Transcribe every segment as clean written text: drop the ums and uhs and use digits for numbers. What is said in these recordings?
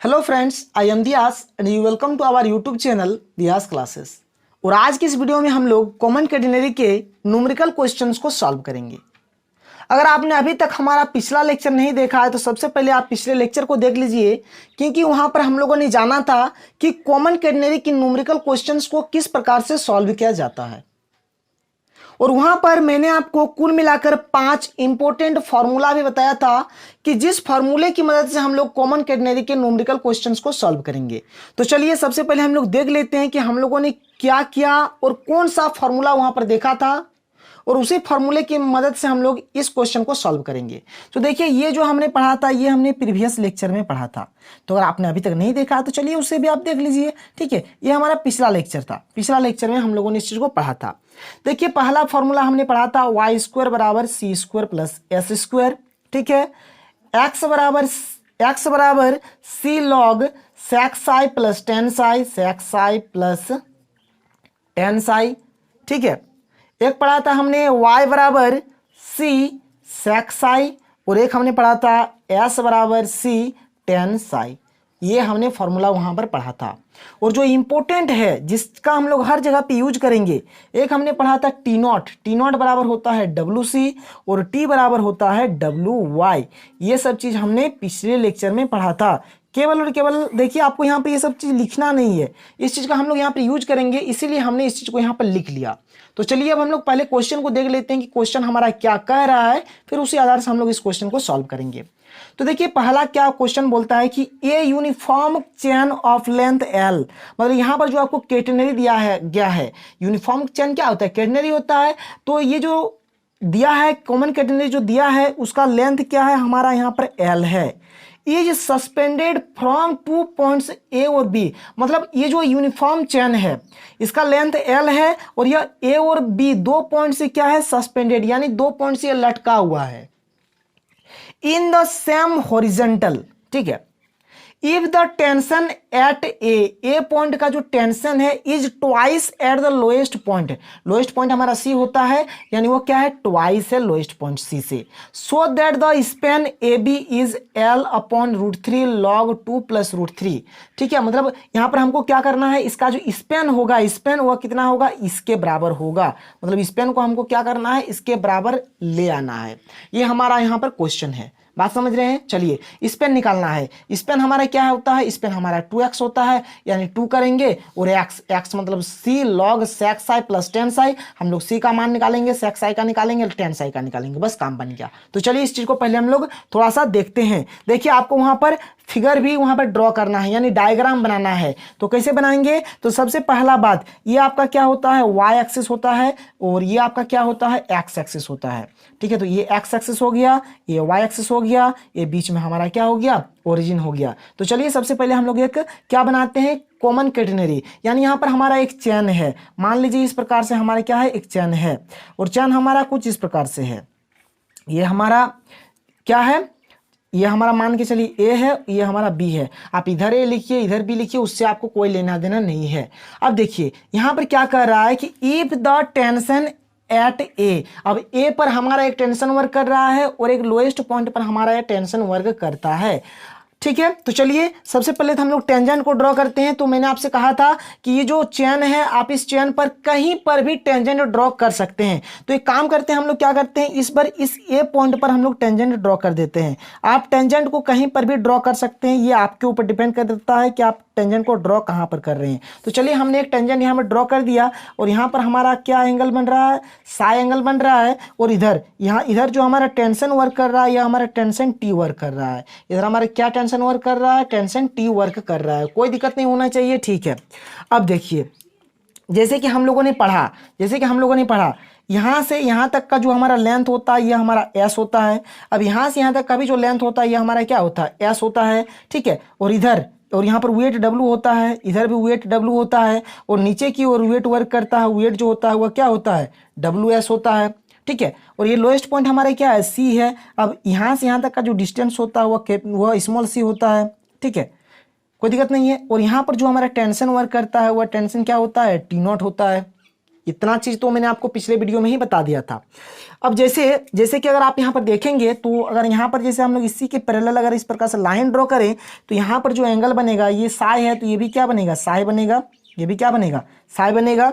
Hello friends, I am Diyas and you welcome to our YouTube channel Diyas classes. और आज की इस वीडियो में हम लोग कॉमन कैटेगरी के न्यूमेरिकल क्वेश्चंस को सॉल्व करेंगे। अगर आपने अभी तक हमारा पिछला लेक्चर नहीं देखा है तो सबसे पहले आप पिछले लेक्चर को देख लीजिए, क्योंकि वहां पर हम लोगों ने जाना था कि कॉमन कैटेगरी की न्यूमेरिकल क्वेश्चंस को किस प्रकार से सॉल्व किया जाता है। और वहां पर मैंने आपको कुल मिलाकर 5 इंपॉर्टेंट फार्मूला भी बताया था कि जिस फार्मूले की मदद से हम लोग कॉमन कैटेगरी के न्यूमेरिकल क्वेश्चंस को सॉल्व करेंगे। तो चलिए सबसे पहले हम लोग देख लेते हैं कि हम लोगों ने क्या किया और कौन सा फार्मूला वहां पर देखा था, और उसी फार्मूले की मदद से हम लोग इस क्वेश्चन को सॉल्व करेंगे। तो देखिए, ये जो हमने पढ़ा था ये हमने प्रीवियस लेक्चर में पढ़ा था, तो अगर आपने अभी तक नहीं देखा तो चलिए उसे भी आप देख लीजिए। ठीक है, ये हमारा पिछला लेक्चर था। पिछला लेक्चर में हम लोगों ने इस चीज को पढ़ा था। देखिए, पहला फॉर्मूला हमने पढ़ा था वाई स्क्वायर बराबर c square plus s square. ठीक है, एक्स बराबर c log sec psi plus tan psi, sec psi plus tan psi. ठीक है, एक पढ़ा था हमने y बराबर सी सेक साई, और एक हमने पढ़ा था s बराबर सी टेन साई। ये हमने फॉर्मूला वहां पर पढ़ा था। और जो इंपॉर्टेंट है जिसका हम लोग हर जगह पे यूज करेंगे, एक हमने पढ़ा था टी नॉट बराबर होता है डब्ल्यू सी और टी बराबर होता है डब्ल्यू वाई। ये सब चीज हमने पिछले लेक्चर में पढ़ा था। केवल और केवल देखिए, आपको यहाँ पे ये सब चीज लिखना नहीं है, इस चीज का हम लोग यहाँ पे यूज करेंगे, इसीलिए हमने इस चीज को यहाँ पर लिख लिया। तो चलिए अब हम लोग पहले क्वेश्चन को देख लेते हैं कि क्वेश्चन हमारा क्या कह रहा है, फिर उसी आधार से हम लोग इस क्वेश्चन को सॉल्व करेंगे। तो देखिए, पहला क्या क्वेश्चन बोलता है कि ए uniform chain of length L, मतलब यहाँ पर जो आपको कैटेनरी गया है। यूनिफॉर्म चेन क्या होता है? कैटेनरी होता है। तो ये जो दिया है कॉमन कैटेनरी जो दिया है उसका लेंथ क्या है? हमारा यहाँ पर एल है। Is suspended from 2 points A और बी, मतलब ये जो यूनिफॉर्म चेन है इसका लेंथ एल है और यह ए और बी 2 पॉइंट से क्या है? सस्पेंडेड, यानी 2 पॉइंट से लटका हुआ है। In the same horizontal. ठीक है, if the tension at A point का जो टेंशन है is twice at the lowest point, lowest point हमारा सी होता है, यानी वो क्या है? ट्वाइस है लोएस्ट पॉइंट सी से। So that the span A B is L upon √3 log 2 plus √3। ठीक है, मतलब यहां पर हमको क्या करना है? इसका जो स्पेन होगा, स्पेन वह कितना होगा? इसके बराबर होगा। मतलब स्पेन को हमको क्या करना है? इसके बराबर ले आना है। ये हमारा यहाँ पर क्वेश्चन है। बात समझ रहे हैं? चलिए, स्पेन निकालना है। स्पेन हमारा क्या होता है? स्पेन हमारा 2x होता है, यानी 2 करेंगे और x मतलब c log sec Sai plus tan Sai. हम लोग c का मान निकालेंगे, sec साई का निकालेंगे, टेन साई का निकालेंगे, बस काम बन गया। तो चलिए इस चीज को पहले हम लोग थोड़ा सा देखते हैं। देखिए, आपको वहां पर फिगर भी वहां पर ड्रॉ करना है, यानी डायग्राम बनाना है। तो कैसे बनाएंगे? तो सबसे पहला बात, ये आपका क्या होता है? y एक्सिस होता है, और ये आपका क्या होता है? x एक्सिस होता है। ठीक है, तो ये x एक्सिस हो गया, ये y एक्सिस हो गया, ये बीच में हमारा क्या हो गया? ओरिजिन हो गया। तो चलिए सबसे पहले हम लोग एक क्या बनाते हैं? कॉमन कैटेनरी, यानी यहाँ पर हमारा एक चेन है। मान लीजिए इस प्रकार से हमारा क्या है? एक चेन है, और चेन हमारा कुछ इस प्रकार से है। ये हमारा क्या है? ये हमारा मान के चलिए ए है, ये हमारा बी है। आप इधर ए लिखिए, इधर बी लिखिए, उससे आपको कोई लेना देना नहीं है। अब देखिए यहाँ पर क्या कर रहा है कि इफ द टेंशन एट ए, अब ए पर हमारा एक टेंशन वर्क कर रहा है और एक लोएस्ट पॉइंट पर हमारा ये टेंशन वर्क करता है। ठीक है, तो चलिए सबसे पहले तो हम लोग टेंजेंट को ड्रॉ करते हैं। तो मैंने आपसे कहा था कि ये जो चेन है, आप इस चेन पर कहीं पर भी टेंजेंट ड्रॉ कर सकते हैं। तो एक काम करते हैं, हम लोग क्या करते हैं, इस बार इस ए पॉइंट पर हम लोग टेंजेंट ड्रॉ कर देते हैं। आप टेंजेंट को कहीं पर भी ड्रॉ कर सकते हैं, ये आपके ऊपर डिपेंड कर देता है कि आप टेंजेंट को ड्रॉ कहां पर कर रहे हैं। तो चलिए हमने एक टेंजेंट यहाँ पर ड्रॉ कर दिया, और यहाँ पर हमारा क्या एंगल बन रहा है? साई एंगल बन रहा है। और इधर जो हमारा टेंशन वर्क कर रहा है, यह हमारा टेंशन टी वर्क कर रहा है। इधर हमारा क्या टेंशन वर्क कर रहा है? टेंशन टी वर्क कर रहा है। कोई दिक्कत नहीं होना चाहिए। ठीक है, अब देखिए, जैसे कि हम लोगों ने पढ़ा यहां से यहां तक का जो हमारा लेंथ होता है यह हमारा s होता है। अब यहां से यहां तक का भी जो लेंथ होता है यह हमारा क्या होता है? s होता है। ठीक है, और यहाँ पर वेट W होता है, इधर भी वेट W होता है, और नीचे की ओर वेट वर्क करता है। वेट जो होता है वह क्या होता है? WS होता है। ठीक है, और ये लोएस्ट पॉइंट हमारा क्या है? C है। अब यहाँ से यहाँ तक का जो डिस्टेंस होता है वह स्मॉल c होता है। ठीक है, कोई दिक्कत नहीं है। और यहाँ पर जो हमारा टेंशन वर्क करता है वह टेंशन क्या होता है? T0 होता है। इतना चीज़ तो मैंने आपको पिछले वीडियो में ही बता दिया था। अब जैसे जैसे कि अगर आप यहाँ पर देखेंगे तो अगर यहाँ पर जैसे हम लोग इसी के पैरेलल अगर इस प्रकार से लाइन ड्रॉ करें तो यहाँ पर जो एंगल बनेगा ये साई है, तो ये भी क्या बनेगा, साई बनेगा, ये भी क्या बनेगा, साई बनेगा।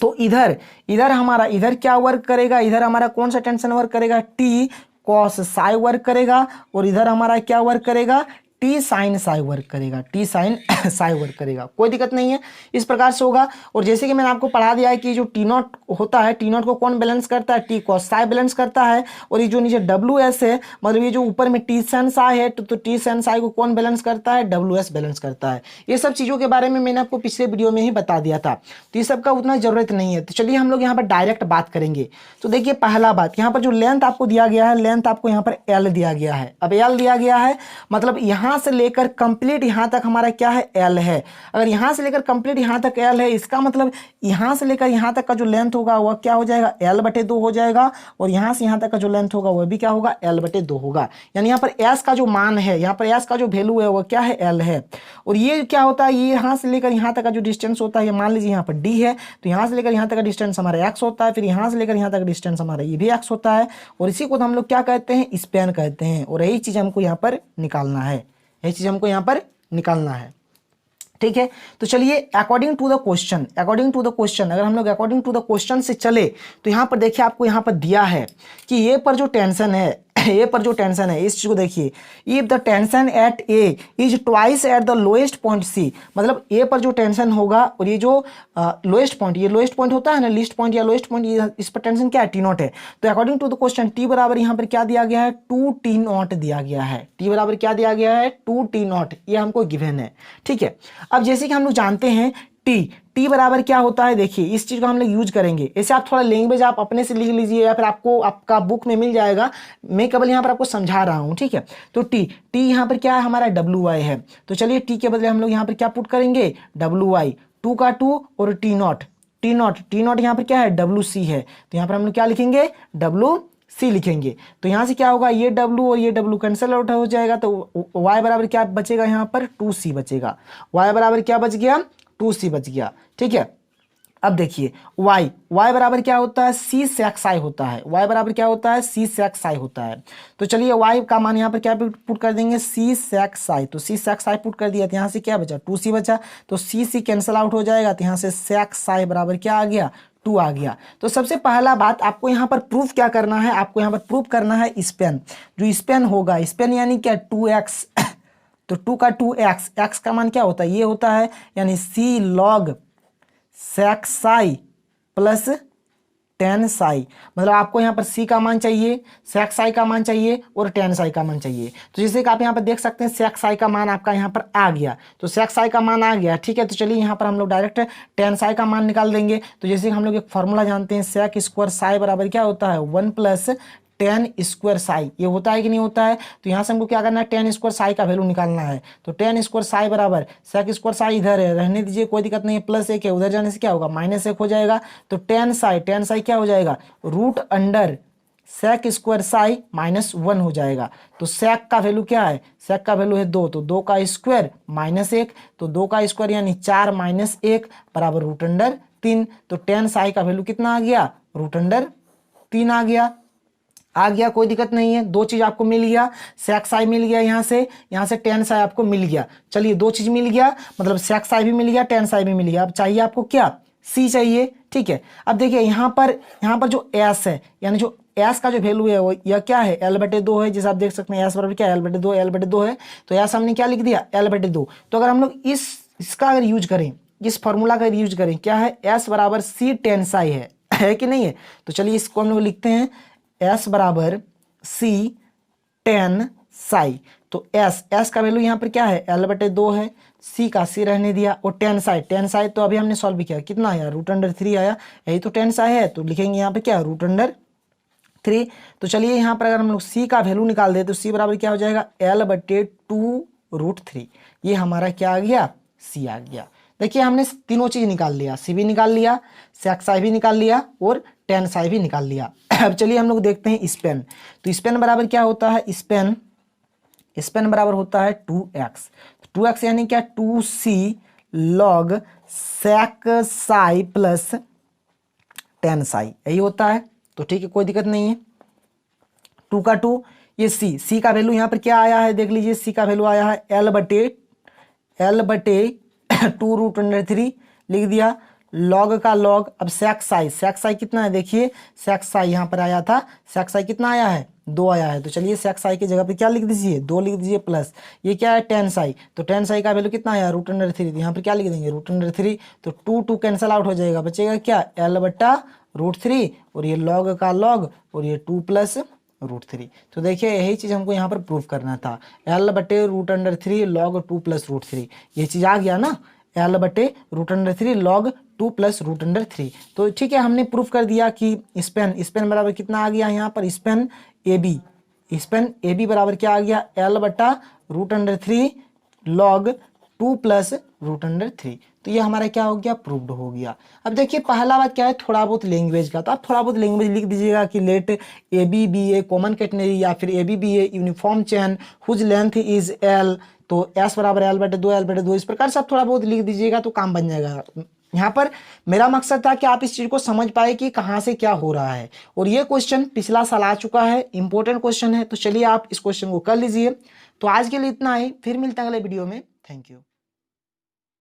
तो इधर इधर हमारा इधर क्या वर्क करेगा, इधर हमारा कौन सा टेंशन वर्क करेगा, टी कॉस साई वर्क करेगा, और इधर हमारा क्या वर्क करेगा, टी साइन साई वर्क करेगा, टी साइन साई वर्क करेगा। कोई दिक्कत नहीं है, इस प्रकार से होगा। और जैसे कि मैंने आपको पढ़ा दिया है कि जो टी नॉट होता है, टी नॉट को कौन बैलेंस करता है, टी कॉस साई बैलेंस करता है। और ये जो नीचे डब्ल्यू एस है, मतलब ये जो ऊपर में टी साइन साई है, तो टी साइन साई को कौन बैलेंस करता है, डब्ल्यू एस बैलेंस करता है। ये सब चीज़ों के बारे में मैंने आपको पिछले वीडियो में ही बता दिया था, तो ये सब का उतना जरूरत नहीं है। तो चलिए हम लोग यहाँ पर डायरेक्ट बात करेंगे। तो देखिए पहला बात, यहाँ पर जो लेंथ आपको दिया गया है, लेंथ आपको यहाँ पर एल दिया गया है। अब एल दिया गया है मतलब यहाँ से लेकर कंप्लीट यहाँ तक हमारा क्या है, एल है। अगर यहाँ से लेकर कंप्लीट यहाँ तक एल है, इसका मतलब यहाँ से लेकर यहाँ तक का जो लेंथ होगा वह क्या हो जाएगा, L/2 हो जाएगा। और यहाँ से यहाँ तक का जो लेंथ होगा वह भी क्या होगा, L/2 होगा। यानी यहाँ पर एस का जो मान है, यहाँ पर एस का जो वैल्यू है वह क्या है, एल है। और ये क्या होता है, ये यहाँ से लेकर यहाँ तक का जो डिस्टेंस होता है, ये मान लीजिए यहाँ पर डी है, तो यहाँ से लेकर यहाँ तक का डिस्टेंस हमारा एक्स होता है। फिर यहाँ से लेकर यहाँ तक डिस्टेंस हमारा ये भी एक्स होता है। और इसी को हम लोग क्या कहते हैं, स्पैन कहते हैं। और यही चीज़ हमको यहाँ पर निकालना है, यही चीज़ हमको यहाँ पर निकालना है। ठीक है, तो चलिए according to the question, according to the question, अगर हम लोग अकॉर्डिंग टू द क्वेश्चन से चले तो यहाँ पर देखिए आपको यहाँ पर दिया है कि ये पर जो टेंशन है, ए पर जो टेंशन है, इस चीज को देखिए, if the tension at A is twice at the lowest point C, मतलब ए पर जो टेंशन होगा और ये जो लोएस्ट पॉइंट, ये लोएस्ट पॉइंट होता है ना, लीस्ट पॉइंट या लोएस्ट पॉइंट, इस पर टेंशन क्या है, टी नॉट है। तो according to the question T बराबर यहाँ पर क्या दिया गया है, 2t नॉट दिया गया है। टी बराबर क्या दिया गया है, 2t नॉट, ये हमको गिवन है। ठीक है, अब जैसे कि हम लोग जानते हैं टी बराबर क्या होता है, देखिए इस चीज को हम लोग यूज करेंगे। ऐसे आप थोड़ा लैंग्वेज आप अपने से लिख लीजिए या फिर आपको आपका बुक में मिल जाएगा, मैं केवल यहाँ पर आपको समझा रहा हूँ। ठीक है, तो टी यहाँ पर क्या है, हमारा WY है। तो चलिए टी के बदले हम लोग यहाँ पर क्या पुट करेंगे, WY, 2 का 2 और टी नॉट यहाँ पर क्या है, WC है। तो यहाँ पर हम लोग क्या लिखेंगे, WC लिखेंगे। तो यहाँ से क्या होगा, ये W और ये W कैंसिल आउट हो जाएगा। तो Y बराबर क्या बचेगा, यहाँ पर 2C बचेगा। Y बराबर क्या बच गया, 2C बच गया। ठीक है, अब देखिए y बराबर क्या होता है, C sec psi होता है। y बराबर क्या होता है, C sec psi होता है। तो चलिए y का मान यहाँ पर क्या पुट कर देंगे, C sec psi। तो C sec psi पुट कर दिया, तो यहाँ से क्या बचा, 2C बचा। तो C कैंसिल आउट हो जाएगा, तो यहाँ से sec psi बराबर क्या आ गया, 2 आ गया। तो सबसे पहला बात आपको यहाँ पर प्रूफ क्या करना है, आपको यहाँ पर प्रूफ करना है स्पेन। जो स्पेन होगा, स्पेन यानी क्या, 2x, तो 2 का 2x, x का मान क्या होता है, ये होता है, यानी C log sec psi plus tan psi। मतलब आपको यहाँ पर C का मान चाहिए, sec psi का मान चाहिए और tan psi का मान चाहिए। तो जैसे कि आप यहाँ पर देख सकते हैं sec psi का मान आपका यहाँ पर आ गया, तो sec psi का मान आ गया। ठीक है, तो चलिए यहाँ पर हम लोग डायरेक्ट tan psi का मान निकाल देंगे। तो जैसे कि हम लोग एक फॉर्मूला जानते हैं, sec स्क्वायर psi बराबर क्या होता है, 1 प्लस tan स्क्वायर साई, ये होता है कि नहीं होता है। तो यहाँ से हमको क्या करना है, tan स्क्वायर साई का वैल्यू निकालना है। तो tan स्क्वायर साई बराबर sec स्क्वायर साई इधर है, रहने दीजिए, कोई दिक्कत नहीं है, +1 है, उधर जाने से क्या होगा, -1 हो जाएगा। तो tan साई क्या हो जाएगा, root under sec square psi -1 हो जाएगा। तो sec का वैल्यू क्या है, sec का वैल्यू है 2, तो 2 का स्क्वायर -1, तो 2 का स्क्वायर यानी 4 - 1 बराबर रूट अंडर 3। तो tan साई का वैल्यू कितना आ गया, रूट अंडर 3 आ गया, कोई दिक्कत नहीं है। दो चीज आपको मिल गया, sec psi मिल गया, यहाँ से tan psi आपको मिल गया। चलिए दो चीज मिल गया, मतलब sec psi भी मिल गया, tan psi भी मिल गया। अब चाहिए आपको क्या, C चाहिए। ठीक है, अब देखिए यहाँ पर जो S है, यानी जो S का जो वैल्यू है वो यह क्या है, L/2 है। जैसे आप देख सकते हैं S बराबर क्या है, L/2 है। तो S हमने क्या लिख दिया, L/2। तो अगर हम लोग इसका अगर यूज करें, इस फॉर्मूला का यूज करें, क्या है, S बराबर C tan psi है कि नहीं है। तो चलिए इसको हम लोग लिखते हैं, S बराबर C tan psi। तो S का वैल्यू यहाँ पर क्या है, L/2 है, C का C रहने दिया, और tan psi तो अभी हमने सॉल्व किया, कितना आया, रूट अंडर 3 आया। यही तो tan psi है, तो लिखेंगे यहाँ पे क्या, रूट अंडर 3। तो चलिए यहाँ पर अगर हम लोग C का वैल्यू निकाल दे तो C बराबर क्या हो जाएगा, L/2 रूट 3। ये हमारा क्या आ गया, C आ गया। देखिए हमने तीनों चीज निकाल लिया, C भी निकाल लिया, sec psi भी निकाल लिया और tan psi भी निकाल लिया। अब चलिए हम लोग देखते हैं स्पेन। तो स्पेन बराबर क्या होता है, स्पेन बराबर होता है 2x। 2x यानी क्या, 2c log sec psi plus 10 Sai, यही होता है। तो ठीक है, कोई दिक्कत नहीं है। 2 का 2, ये सी का वैल्यू यहाँ पर क्या आया है देख लीजिए, सी का वैल्यू आया है L बटे 2√3 लिख दिया। लॉग का लॉग, अब सेक साई कितना है देखिए, सेक साई यहाँ पर आया था, सेक साई कितना आया है 2 आया है। तो चलिए सेक साई की जगह पे क्या लिख दीजिए 2 लिख दीजिए प्लस, ये क्या है 10 साई, तो 10 साई का वैल्यू कितना आया √3, तो यहाँ पर क्या लिख देंगे √3, तो 2 कैंसिल आउट हो जाएगा, बचेगा क्या L बटा √3 और ये लॉग का लॉग और ये 2 प्लस √3। तो देखिए यही चीज़ हमको यहाँ पर प्रूफ करना था, L बटे √3 लॉग 2 प्लस √3, ये चीज़ आ गया ना, L बटे √3 लॉग 2 प्लस √3। तो ठीक है, हमने प्रूफ कर दिया कि स्पेन बराबर कितना आ गया यहाँ पर, स्पेन ए बी बराबर क्या आ गया L बटा √3 लॉग 2 प्लस √3। तो ये हमारा क्या हो गया, प्रूव्ड हो गया। अब देखिए पहला बात क्या है, थोड़ा बहुत लैंग्वेज का, तो आप थोड़ा बहुत लैंग्वेज लिख दीजिएगा कि let A B B A common catenary या फिर A B B A uniform chain whose length is L, तो S बराबर L/2 इस प्रकार से आप थोड़ा बहुत लिख दीजिएगा तो काम बन जाएगा। यहाँ पर मेरा मकसद था कि आप इस चीज़ को समझ पाए कि कहाँ से क्या हो रहा है, और ये क्वेश्चन पिछला साल आ चुका है, इंपॉर्टेंट क्वेश्चन है। तो चलिए आप इस क्वेश्चन को कर लीजिए। तो आज के लिए इतना ही, फिर मिलते हैं अगले वीडियो में। Thank you.